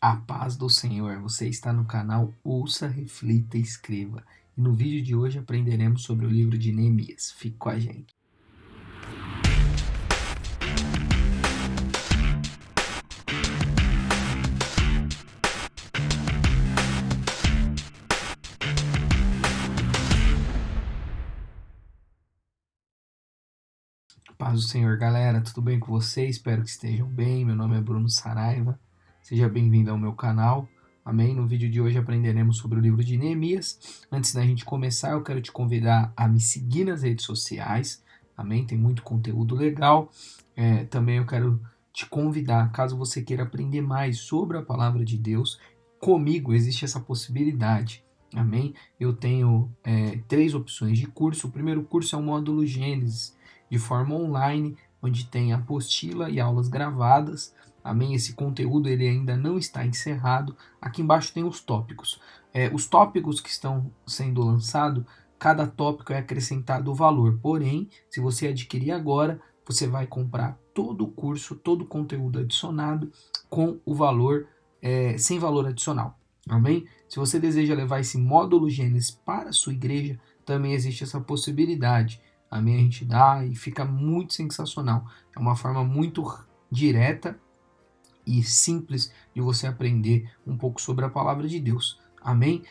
A paz do Senhor, você está no canal Ouça, Reflita e Escreva. E no vídeo de hoje aprenderemos sobre o livro de Neemias. Fique com a gente. Paz do Senhor, galera, tudo bem com vocês? Espero que estejam bem. Meu nome é Bruno Saraiva. Seja bem-vindo ao meu canal. Amém? No vídeo de hoje aprenderemos sobre o livro de Neemias. Antes da gente começar, eu quero te convidar a me seguir nas redes sociais. Amém? Tem muito conteúdo legal. Também eu quero te convidar, caso você queira aprender mais sobre a palavra de Deus, comigo existe essa possibilidade. Amém? Eu tenho 3 opções de curso. O primeiro curso é o módulo Gênesis, de forma online, onde tem apostila e aulas gravadas. Amém? Esse conteúdo ele ainda não está encerrado. Aqui embaixo tem os tópicos. Os tópicos que estão sendo lançados, cada tópico é acrescentado o valor. Porém, se você adquirir agora, você vai comprar todo o curso, todo o conteúdo adicionado com o valor, sem valor adicional. Amém? Se você deseja levar esse módulo Gênesis para a sua igreja, também existe essa possibilidade. Amém? A gente dá e fica muito sensacional. É uma forma muito direta e simples de você aprender um pouco sobre a palavra de Deus. Amém?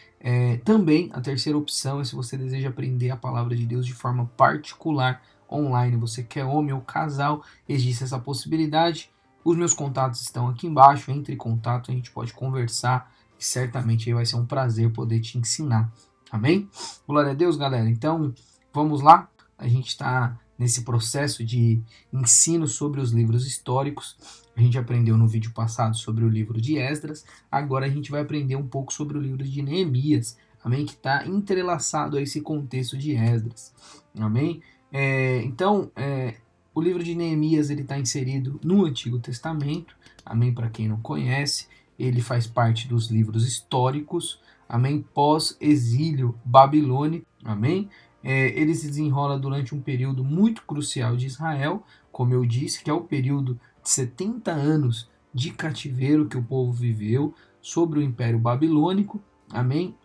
Também a terceira opção é se você deseja aprender a palavra de Deus de forma particular, online. Você quer homem ou casal, existe essa possibilidade. Os meus contatos estão aqui embaixo. Entre em contato, a gente pode conversar. E certamente vai ser um prazer poder te ensinar. Amém? Glória a Deus, galera. Então, vamos lá. A gente está nesse processo de ensino sobre os livros históricos. A gente aprendeu no vídeo passado sobre o livro de Esdras. Agora a gente vai aprender um pouco sobre o livro de Neemias. Amém? Que está entrelaçado a esse contexto de Esdras. Amém? Então, o livro de Neemias está inserido no Antigo Testamento. Amém? Para quem não conhece, ele faz parte dos livros históricos. Amém? Pós-exílio babilônico. Amém? Ele se desenrola durante um período muito crucial de Israel, como eu disse, que é o período de 70 anos de cativeiro que o povo viveu sobre o Império Babilônico, amém?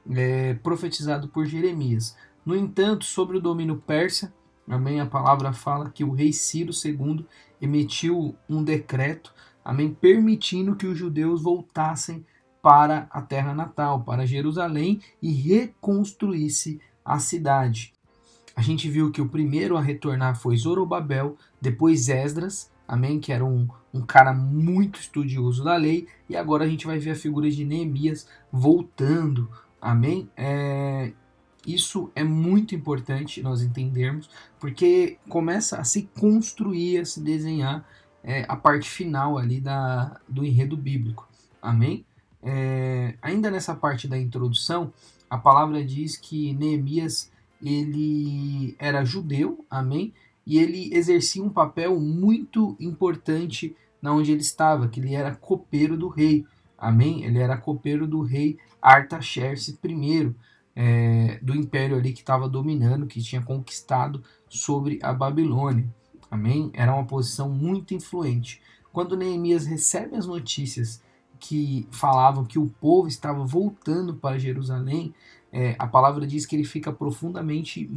Profetizado por Jeremias. No entanto, sobre o domínio persa, amém? A palavra fala que o rei Ciro II emitiu um decreto, amém? Permitindo que os judeus voltassem para a terra natal, para Jerusalém, e reconstruísse a cidade. A gente viu que o primeiro a retornar foi Zorobabel, depois Esdras, amém, que era um cara muito estudioso da lei, e agora a gente vai ver a figura de Neemias voltando, amém. Isso é muito importante nós entendermos, porque começa a se construir, a se desenhar a parte final ali do enredo bíblico, amém. Ainda nessa parte da introdução, a palavra diz que Neemias ele era judeu, amém? E ele exercia um papel muito importante na onde ele estava, que ele era copeiro do rei, amém? Ele era copeiro do rei Artaxerxes I, do império ali que estava dominando, que tinha conquistado sobre a Babilônia, amém? Era uma posição muito influente. Quando Neemias recebe as notícias que falavam que o povo estava voltando para Jerusalém, a palavra diz que ele fica profundamente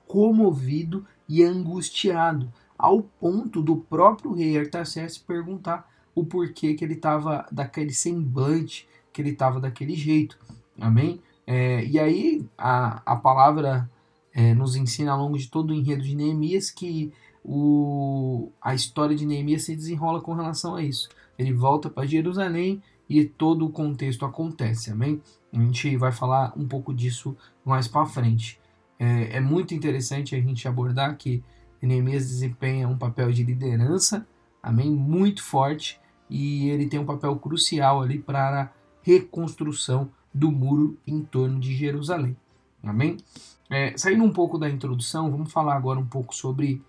comovido e angustiado, ao ponto do próprio rei Artaxerxes perguntar o porquê que ele estava daquele semblante, que ele estava daquele jeito. Amém? E aí a palavra nos ensina ao longo de todo o enredo de Neemias que a história de Neemias se desenrola com relação a isso. Ele volta para Jerusalém e todo o contexto acontece, amém? A gente vai falar um pouco disso mais para frente. É muito interessante a gente abordar que Neemias desempenha um papel de liderança, amém? Muito forte, e ele tem um papel crucial ali para a reconstrução do muro em torno de Jerusalém, amém? Saindo um pouco da introdução, vamos falar agora um pouco sobre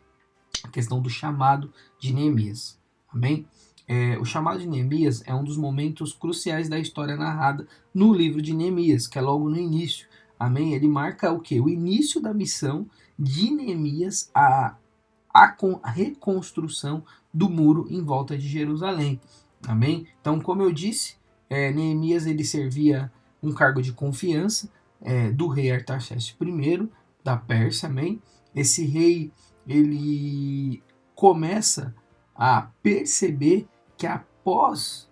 a questão do chamado de Neemias, amém? O chamado de Neemias é um dos momentos cruciais da história narrada no livro de Neemias, que é logo no início, amém? Ele marca o quê? O início da missão de Neemias, a reconstrução do muro em volta de Jerusalém, amém? Então, como eu disse, Neemias ele servia um cargo de confiança do rei Artaxerxes I, da Pérsia, amém? Esse rei, ele começa a perceber que após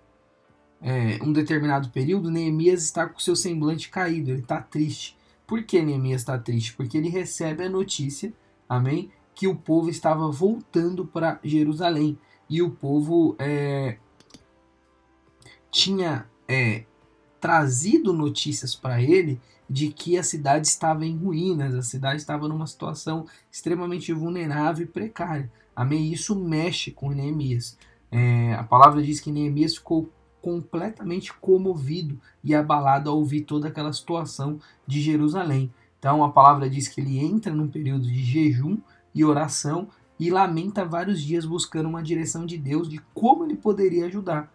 um determinado período, Neemias está com seu semblante caído, ele está triste. Por que Neemias está triste? Porque ele recebe a notícia, amém, que o povo estava voltando para Jerusalém. E o povo tinha trazido notícias para ele de que a cidade estava em ruínas, a cidade estava numa situação extremamente vulnerável e precária. Amém? Isso mexe com Neemias. A palavra diz que Neemias ficou completamente comovido e abalado ao ouvir toda aquela situação de Jerusalém. Então a palavra diz que ele entra num período de jejum e oração e lamenta vários dias buscando uma direção de Deus de como ele poderia ajudar.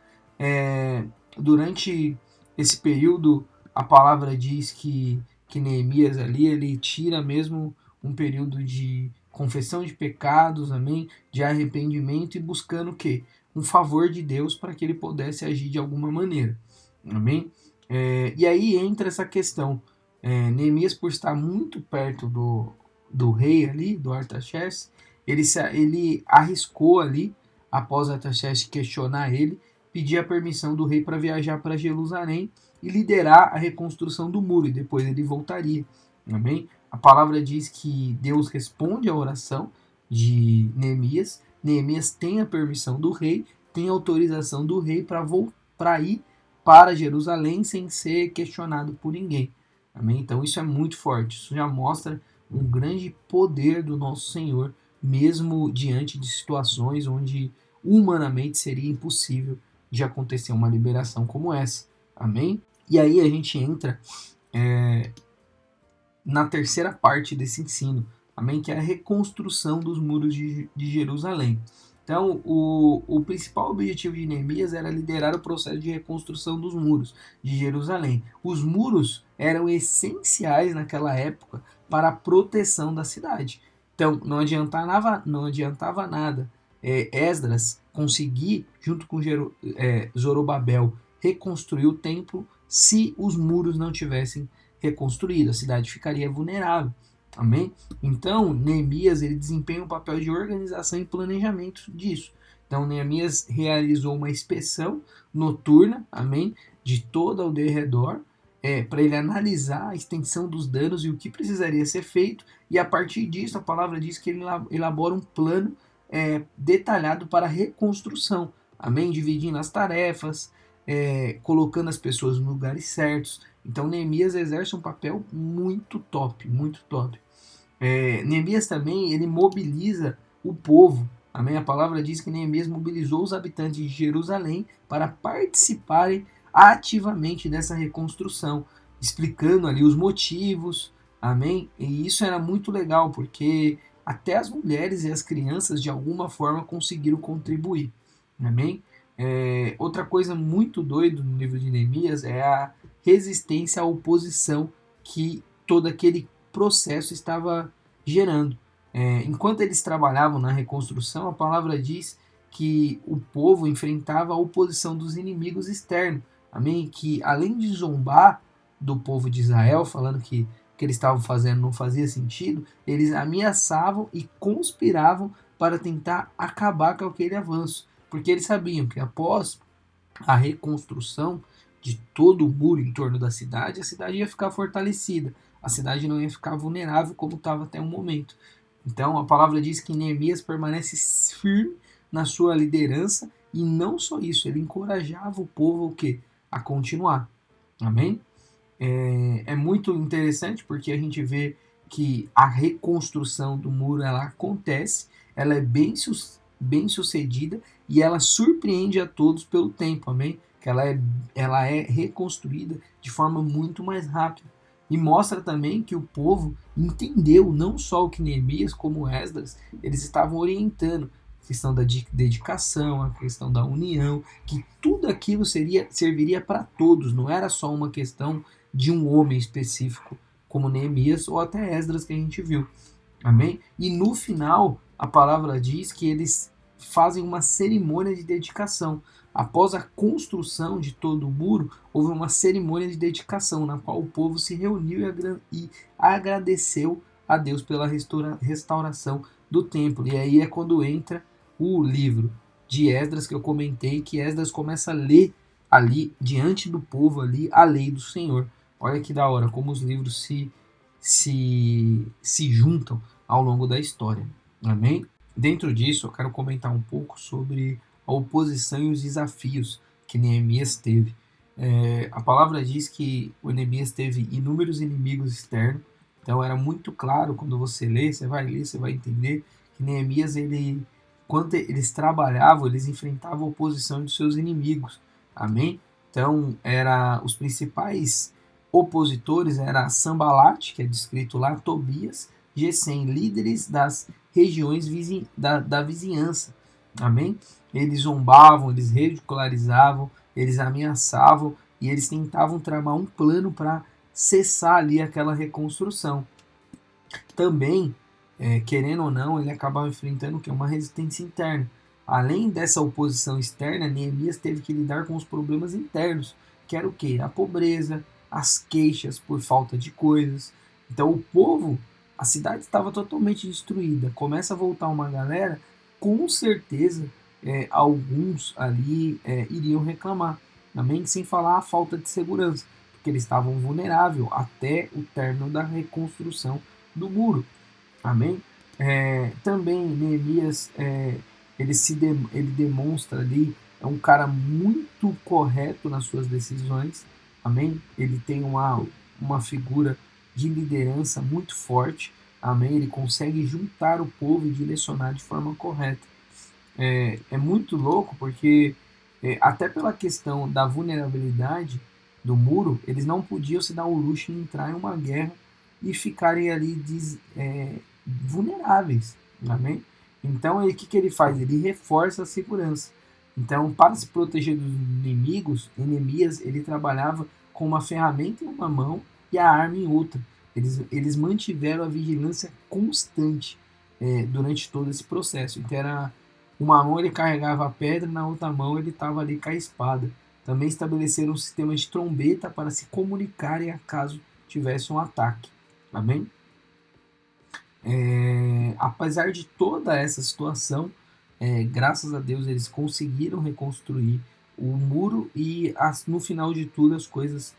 Durante esse período, a palavra diz que Neemias ali, ele tira mesmo um período de confissão de pecados, amém? De arrependimento e buscando o quê? Um favor de Deus para que ele pudesse agir de alguma maneira, amém? E aí entra essa questão. Neemias, por estar muito perto do rei ali, do Artaxerxes, ele arriscou ali, após Artaxerxes questionar ele, pedir a permissão do rei para viajar para Jerusalém e liderar a reconstrução do muro, e depois ele voltaria. Amém? A palavra diz que Deus responde à oração de Neemias. Neemias tem a permissão do rei, tem autorização do rei para ir para Jerusalém sem ser questionado por ninguém. Amém? Então isso é muito forte. Isso já mostra um grande poder do nosso Senhor, mesmo diante de situações onde humanamente seria impossível de acontecer uma liberação como essa. Amém? E aí a gente entra na terceira parte desse ensino, amém? Que é a reconstrução dos muros de Jerusalém. Então, o principal objetivo de Neemias era liderar o processo de reconstrução dos muros de Jerusalém. Os muros eram essenciais naquela época para a proteção da cidade. Então, não adiantava nada Esdras conseguir, junto com Zorobabel, reconstruir o templo se os muros não tivessem reconstruído. A cidade ficaria vulnerável. Amém? Então, Neemias ele desempenha um papel de organização e planejamento disso. Então, Neemias realizou uma inspeção noturna, amém, de toda a aldeia ao redor, para ele analisar a extensão dos danos e o que precisaria ser feito, e a partir disso, a palavra diz que ele elabora um plano detalhado para a reconstrução, amém? Dividindo as tarefas, colocando as pessoas nos lugares certos. Então, Neemias exerce um papel muito top, muito top. Neemias também, ele mobiliza o povo, amém? A palavra diz que Neemias mobilizou os habitantes de Jerusalém para participarem ativamente dessa reconstrução, explicando ali os motivos, amém? E isso era muito legal, porque até as mulheres e as crianças de alguma forma conseguiram contribuir, amém? Outra coisa muito doida no livro de Neemias é a resistência à oposição que todo aquele processo estava gerando. Enquanto eles trabalhavam na reconstrução, a palavra diz que o povo enfrentava a oposição dos inimigos externos, amém? Que além de zombar do povo de Israel, falando que o que eles estavam fazendo não fazia sentido, eles ameaçavam e conspiravam para tentar acabar com aquele avanço, porque eles sabiam que após a reconstrução de todo o muro em torno da cidade, a cidade ia ficar fortalecida, a cidade não ia ficar vulnerável como estava até o momento. Então a palavra diz que Neemias permanece firme na sua liderança, e não só isso, ele encorajava o povo a continuar. Amém? É muito interessante porque a gente vê que a reconstrução do muro ela acontece, ela é bem sucedida e ela surpreende a todos pelo tempo, amém? Que ela é reconstruída de forma muito mais rápida. E mostra também que o povo entendeu não só o que Neemias, como Esdras, eles estavam orientando. A questão da dedicação, a questão da união, que tudo aquilo serviria para todos, não era só uma questão de um homem específico, como Neemias ou até Esdras que a gente viu. Amém? E no final, a palavra diz que eles fazem uma cerimônia de dedicação. Após a construção de todo o muro, houve uma cerimônia de dedicação, na qual o povo se reuniu e agradeceu a Deus pela restauração do templo. E aí é quando entra o livro de Esdras, que eu comentei, que Esdras começa a ler ali, diante do povo, ali, a lei do Senhor. Olha que da hora, como os livros se juntam ao longo da história. Amém? Dentro disso, eu quero comentar um pouco sobre a oposição e os desafios que Neemias teve. A palavra diz que o Neemias teve inúmeros inimigos externos, então era muito claro quando você lê, você vai ler, você vai entender que Neemias, quando eles trabalhavam, eles enfrentavam a oposição dos seus inimigos. Amém? Então, os principais opositores era Sanbalat, que é descrito lá, Tobias, Gesem, líderes das regiões da vizinhança. Amém? Eles zombavam, eles ridicularizavam, eles ameaçavam e eles tentavam tramar um plano para cessar ali aquela reconstrução. Também, querendo ou não, ele acabava enfrentando uma resistência interna. Além dessa oposição externa, Neemias teve que lidar com os problemas internos, que era o quê? A pobreza, as queixas por falta de coisas. Então o povo, a cidade estava totalmente destruída. Começa a voltar uma galera, com certeza alguns ali iriam reclamar. Também sem falar a falta de segurança, porque eles estavam vulneráveis até o término da reconstrução do muro. Amém? Também Neemias, ele demonstra ali, é um cara muito correto nas suas decisões. Amém? Ele tem uma figura de liderança muito forte. Amém? Ele consegue juntar o povo e direcionar de forma correta. É muito louco porque, até pela questão da vulnerabilidade do muro, eles não podiam se dar o luxo de entrar em uma guerra e ficarem ali vulneráveis. Amém? Então, o que ele faz? Ele reforça a segurança. Então, para se proteger dos inimigos, Neemias, ele trabalhava com uma ferramenta em uma mão e a arma em outra. Eles mantiveram a vigilância constante durante todo esse processo. Então, uma mão ele carregava a pedra, na outra mão ele estava ali com a espada. Também estabeleceram um sistema de trombeta para se comunicarem caso tivesse um ataque. Amém? Apesar de toda essa situação, graças a Deus eles conseguiram reconstruir o muro e no final de tudo as coisas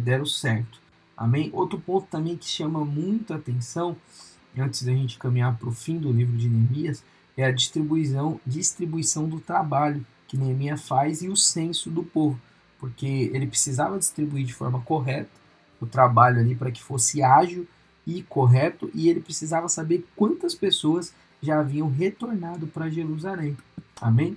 deram certo. Amém? Outro ponto também que chama muita atenção, antes da gente caminhar para o fim do livro de Neemias, é a distribuição do trabalho que Neemias faz e o censo do povo, porque ele precisava distribuir de forma correta o trabalho ali para que fosse ágil e correto, e ele precisava saber quantas pessoas já haviam retornado para Jerusalém. Amém?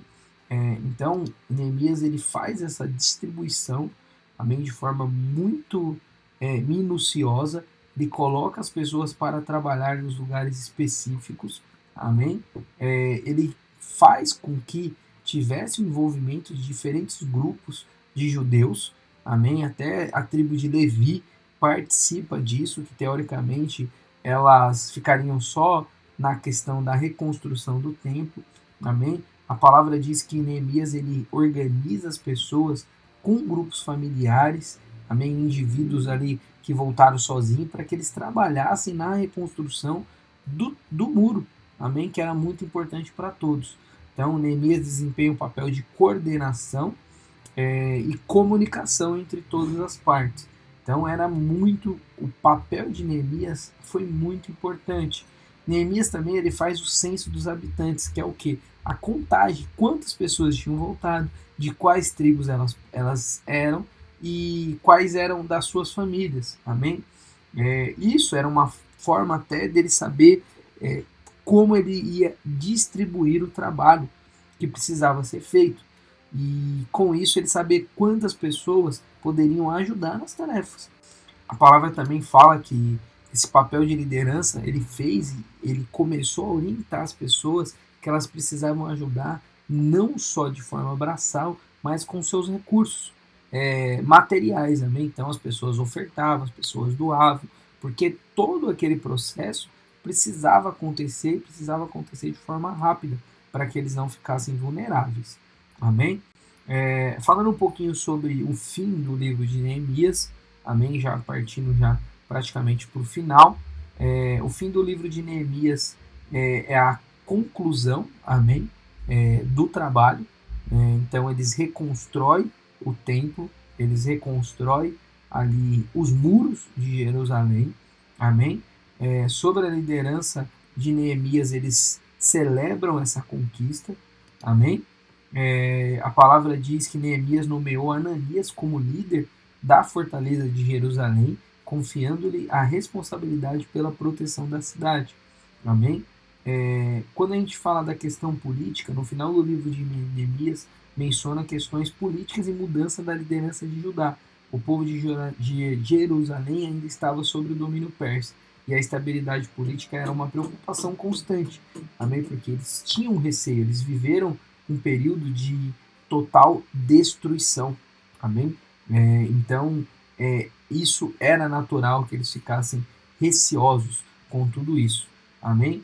Então, Neemias ele faz essa distribuição, amém, de forma muito minuciosa. Ele coloca as pessoas para trabalhar nos lugares específicos. Amém? Ele faz com que tivesse o envolvimento de diferentes grupos de judeus. Amém? Até a tribo de Levi participa disso, que teoricamente elas ficariam só na questão da reconstrução do templo. Amém? A palavra diz que Neemias ele organiza as pessoas com grupos familiares, amém? Indivíduos ali que voltaram sozinhos para que eles trabalhassem na reconstrução do muro, amém? Que era muito importante para todos. Então, Neemias desempenha um papel de coordenação e comunicação entre todas as partes. Então, o papel de Neemias foi muito importante. Neemias também ele faz o censo dos habitantes, que é o quê? A contagem, quantas pessoas tinham voltado, de quais tribos elas eram e quais eram das suas famílias, amém? Isso era uma forma até dele saber como ele ia distribuir o trabalho que precisava ser feito. E com isso ele saber quantas pessoas poderiam ajudar nas tarefas. A palavra também fala que esse papel de liderança ele começou a orientar as pessoas que elas precisavam ajudar não só de forma braçal, mas com seus recursos materiais, amém? Então as pessoas ofertavam, as pessoas doavam, porque todo aquele processo precisava acontecer de forma rápida, para que eles não ficassem vulneráveis, amém? Falando um pouquinho sobre o fim do livro de Neemias, amém? Já partindo já praticamente para o final. O fim do livro de Neemias é a conclusão, amém? Do trabalho. Então eles reconstroem o templo, eles reconstroem ali os muros de Jerusalém, amém? Sobre a liderança de Neemias, eles celebram essa conquista, amém? A palavra diz que Neemias nomeou Ananias como líder da fortaleza de Jerusalém, confiando-lhe a responsabilidade pela proteção da cidade. Amém? Quando a gente fala da questão política, no final do livro de Neemias menciona questões políticas e mudança da liderança de Judá. O povo de Jerusalém ainda estava sob o domínio persa e a estabilidade política era uma preocupação constante. Amém? Porque eles tinham receio, eles viveram um período de total destruição. Amém? Então, isso era natural que eles ficassem receosos com tudo isso. Amém?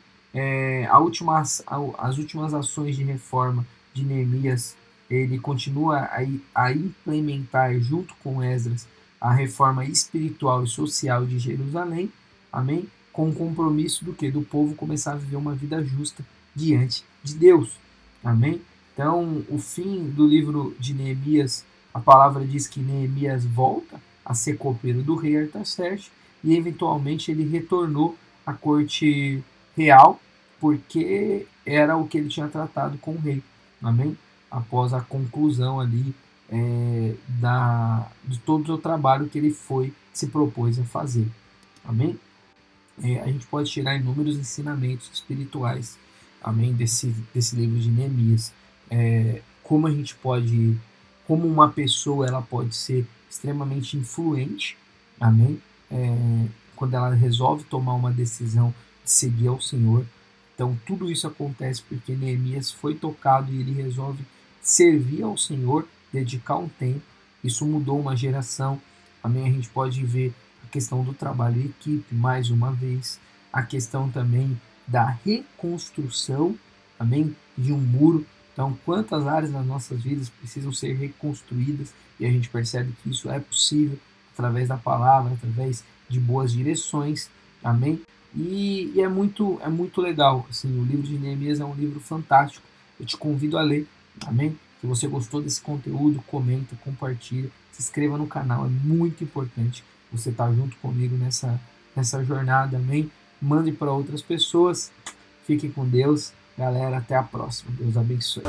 As últimas ações de reforma de Neemias, ele continua a implementar, junto com Esdras, a reforma espiritual e social de Jerusalém, amém? Com o compromisso do que? Do povo começar a viver uma vida justa diante de Deus, amém? Então, o fim do livro de Neemias, a palavra diz que Neemias volta a ser copeiro do rei Artaxerxes e eventualmente ele retornou à corte real, porque era o que ele tinha tratado com o rei, amém? Após a conclusão ali de todo o trabalho que ele se propôs a fazer, amém? A gente pode tirar inúmeros ensinamentos espirituais, amém, desse livro de Neemias. Como a gente pode, como uma pessoa ela pode ser extremamente influente, amém, quando ela resolve tomar uma decisão de seguir ao Senhor. Então tudo isso acontece porque Neemias foi tocado e ele resolve servir ao Senhor, dedicar um tempo. Isso mudou uma geração, amém. A gente pode ver a questão do trabalho em equipe, mais uma vez, a questão também da reconstrução, amém, de um muro. Então, quantas áreas das nossas vidas precisam ser reconstruídas e a gente percebe que isso é possível através da palavra, através de boas direções, amém? E é muito legal, assim, o livro de Neemias é um livro fantástico, eu te convido a ler, amém? Se você gostou desse conteúdo, comenta, compartilha, se inscreva no canal, é muito importante você estar junto comigo nessa jornada, amém? Mande para outras pessoas, fiquem com Deus, galera, até a próxima, Deus abençoe.